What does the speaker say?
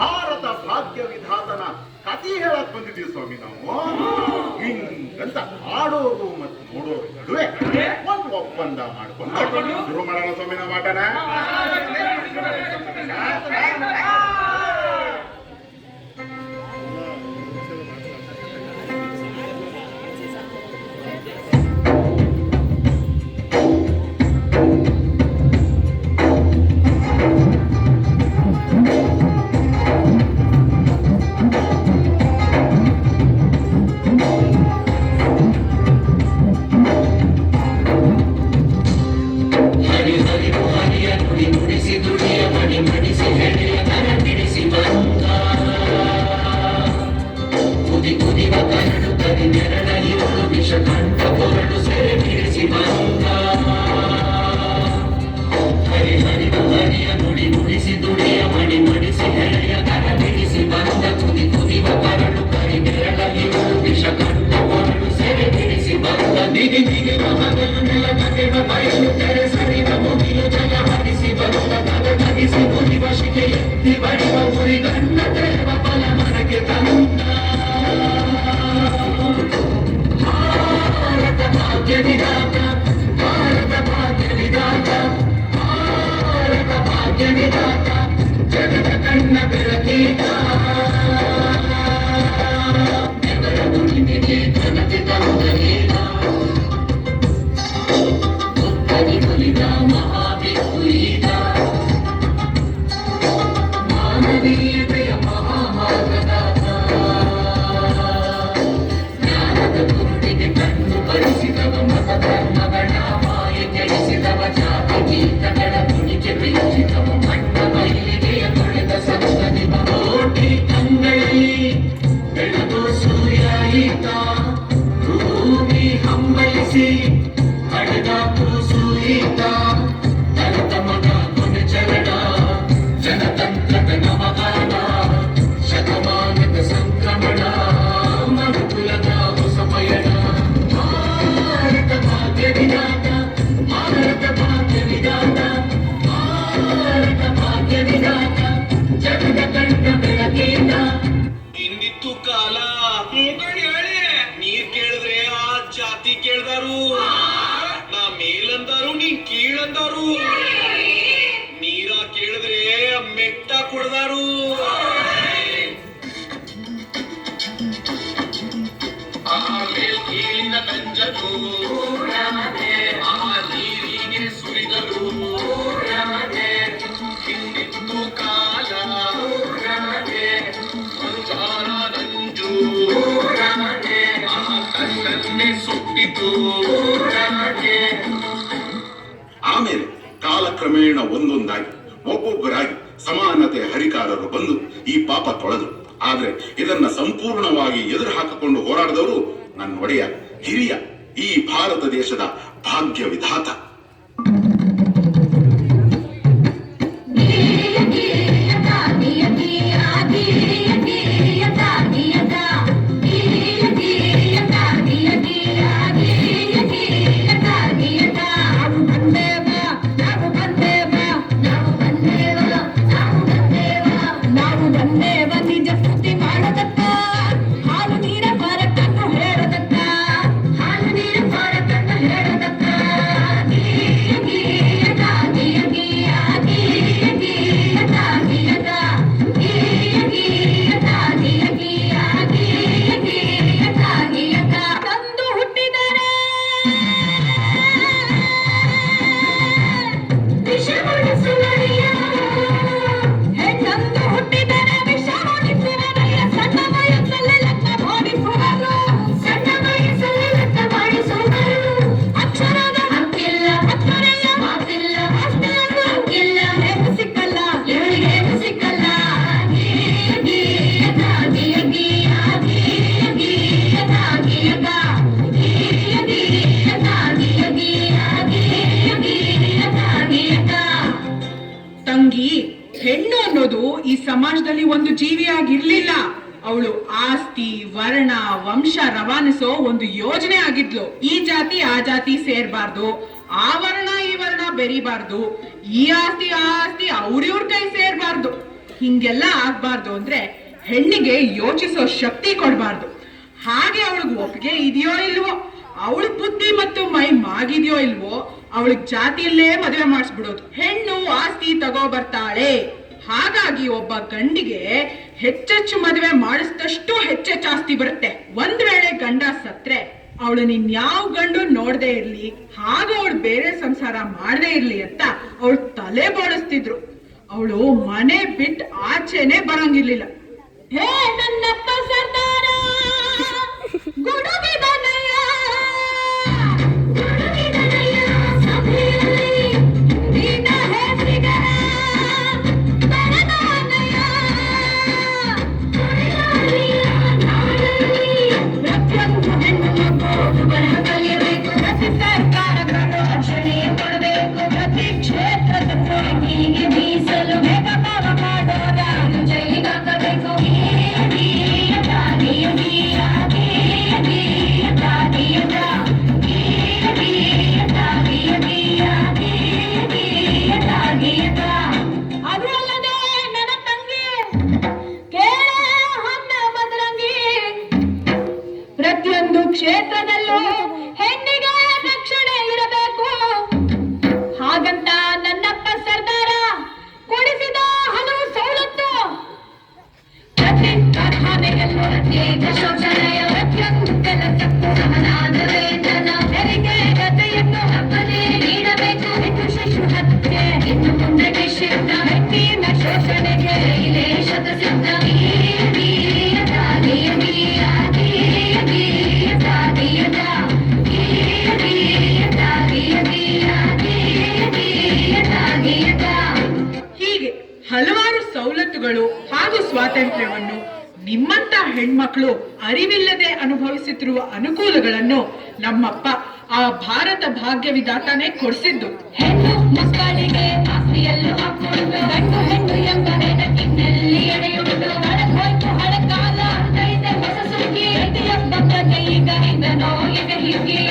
ಭಾರತ ಭಾಗ್ಯ ವಿಧಾತನ ಕಥೆ ಹೇಳಕ್ ಬಂದಿದ್ದೀವಿ ಸ್ವಾಮಿ. ನಾವು ಹಿಂಗಂತ ಆಡೋರು ಮತ್ತು ನೋಡೋರು ನಡುವೆ ಒಂದು ಒಪ್ಪಂದ ಮಾಡ್ಕೊಂಡು ಶುರು ಮಾಡೋಣ ಸ್ವಾಮಿ ನಾವು ಆಟನ. ಜಗದ ಕಣ್ಣ ಬೆಳಕೀಗ ಆಮೇಲೆ ಕಾಲಕ್ರಮೇಣ ಒಂದೊಂದಾಗಿ ಒಬ್ಬೊಬ್ಬರಾಗಿ ಸಮಾನತೆ ಹರಿಕಾರರು ಬಂದು ಈ ಪಾಪ ತೊಳೆದು, ಆದ್ರೆ ಇದನ್ನ ಸಂಪೂರ್ಣವಾಗಿ ಎದುರು ಹಾಕಿಕೊಂಡು ಹೋರಾಡಿದವರು ನನ್ನ ಒಡೆಯ ಹಿರಿಯ ಈ ಭಾರತ ದೇಶದ ಭಾಗ್ಯ ವಿಧಾತ. ಅನ್ನೋದು ಈ ಸಮಾಜದಲ್ಲಿ ಒಂದು ಜೀವಿಯಾಗಿರ್ಲಿಲ್ಲ. ಅವಳು ಆಸ್ತಿ, ವರ್ಣ, ವಂಶ ರವಾನಿಸೋ ಒಂದು ಯೋಜನೆ ಆಗಿದ್ಲು. ಈ ಜಾತಿ ಆ ಜಾತಿ ಸೇರ್ಬಾರ್ದು, ಆ ವರ್ಣ ಈ ವರ್ಣ ಬೆರಿಬಾರ್ದು, ಈ ಆಸ್ತಿ ಆ ಆಸ್ತಿ ಅವ್ರಿವ್ರ ಕೈ ಸೇರ್ಬಾರ್ದು. ಹಿಂಗೆಲ್ಲ ಆಗ್ಬಾರ್ದು ಅಂದ್ರೆ ಹೆಣ್ಣಿಗೆ ಯೋಚಿಸೋ ಶಕ್ತಿ ಕೊಡ್ಬಾರ್ದು. ಹಾಗೆ ಅವಳಿಗೆ ಒಪ್ಪಿಗೆ ಇದೆಯೋ ಇಲ್ವೋ, ಅವಳ ಬುದ್ಧಿ ಮತ್ತು ಮೈ ಮಾಗಿದೆಯೋ ಇಲ್ವೋ, ಅವಳಿಗೆ ಜಾತಿಯಲ್ಲೇ ಮದುವೆ ಮಾಡಿಸ್ಬಿಡೋದು. ಹೆಣ್ಣು ಆಸ್ತಿ ತಗೋ ಬರ್ತಾಳೆ, ಹಾಗಾಗಿ ಒಬ್ಬ ಗಂಡಿಗೆ ಹೆಚ್ಚೆಚ್ಚು ಮದುವೆ ಮಾಡಿಸಿದಷ್ಟು ಹೆಚ್ಚೆಚ್ಚು ಆಸ್ತಿ ಬರುತ್ತೆ. ಒಂದ್ ವೇಳೆ ಗಂಡ ಸತ್ರೆ ಅವಳು ಇನ್ಯಾವ ಗಂಡು ನೋಡದೆ ಇರ್ಲಿ, ಹಾಗ ಅವಳು ಬೇರೆ ಸಂಸಾರ ಮಾಡದೇ ಇರ್ಲಿ ಅಂತ ಅವಳು ತಲೆ ಬೋಳಿಸ್ತಿದ್ರು. ಅವಳು ಮನೆ ಬಿಟ್ಟು ಆಚೆನೆ ಬರಂಗಿರ್ಲಿಲ್ಲ. ಹೇ ನನ್ನಪ್ಪ ಸರ್ದಾರ ಗುಡುಗಿದನಯ್ಯ, ಗುಡುಗಿದನಯ್ಯ ಸಭೆಯಲ್ಲಿ ನಿನ್ನ ಹೆಸರಿಗರ ಬರದವನಯ್ಯ, ಗುಡಿಗಾರಿಯ ನಾಡಲ್ಲಿ ಪ್ರತಿಯೊಂದು ಹೆಣ್ಣು ಬರಹ ಕಲಿಯಬೇಕು. ಪ್ರತಿ ಸರ್ಕಾರಗಳು ರಕ್ಷಣೆ ಕೊಡಬೇಕು. ಪ್ರತಿ ಕ್ಷೇತ್ರದಲ್ಲೂ ಹೀಗೆ ಮೀಸಲು ಭೇದಭಾವ ಮಾಡೋರ ಜೈಲಿಗಾಕಬೇಕು. ಅದು ಅಲ್ಲದೆ ನನ್ನ ತಂಗಿ ಕೇಳ ಹನ್ನ ಬದರಂಗಿ, ಪ್ರತಿಯೊಂದು ಕ್ಷೇತ್ರದಲ್ಲೂ ಹೆಣ್ಣಿಗೆ ರಕ್ಷಣೆ ಇರಬೇಕು. ಹಾಗಂತ ನನ್ನಪ್ಪ ಸರ್ದಾರ ಕೊಡಿಸಿದ ಹಲವು ಸವಲತ್ತು. ಪ್ರತಿ ಕಾರ್ಖಾನೆಯಲ್ಲೂ ಪ್ರತ್ಯೇಕ ಶೌಚಾಲಯ, ಪ್ರತಿಯೊಂದು ಕೆಲಸಕ್ಕೂ ಸಮನಾದ ವೇತನ, ಹೆರಿಗೆ ಗತೆಯನ್ನು ಹಬ್ಬದೇ ನೀಡಬೇಕು. ಹೆಣ್ಣು ಶಿಶು ಹತ್ಯೆ ಇನ್ನು ಮುಂದೆ ನಿಷಿದ್ಧ, ವ್ಯಕ್ತಿಯ ಶೋಷಣೆಗೆ ಇಲ್ಲೇ ಶತಸಿದ್ಧ. ಹೀಗೆ ಹಲವಾರು ಸವಲತ್ತುಗಳು ಹಾಗೂ ಸ್ವಾತಂತ್ರ್ಯವನ್ನು ನಿಮ್ಮಂತ ಹೆಣ್ಮಕ್ಳು ಅರಿವಿಲ್ಲದೆ ಅನುಭವಿಸುತ್ತಿರುವ ಅನುಕೂಲಗಳನ್ನು ನಮ್ಮಪ್ಪ ಆ ಭಾರತ ಭಾಗ್ಯ ವಿಧಾತಾನೇ ಕೊಡಿಸಿದ್ದು. ಹೆಣ್ಣು ಮಕ್ಕಳಿಗೆ ಆಸ್ತಿಯಲ್ಲೂ ಹಾಕೊಂಡು ಗಂಡು ಹೆಣ್ಣು ಎಂಬ ಹೆಣಕಿನಲ್ಲಿ ಎಡೆಯುವುದು. ಹಳಕೋಯ್ತು ಹಳಕಾಲ, ಹೊಸ ಸುಗ್ಗಿ ಪ್ರತಿಯೊಬ್ಬ ಪ್ರಜೆಯಿಗ ಹಿಂದನೋ ಈಗ ಹೀಗೆ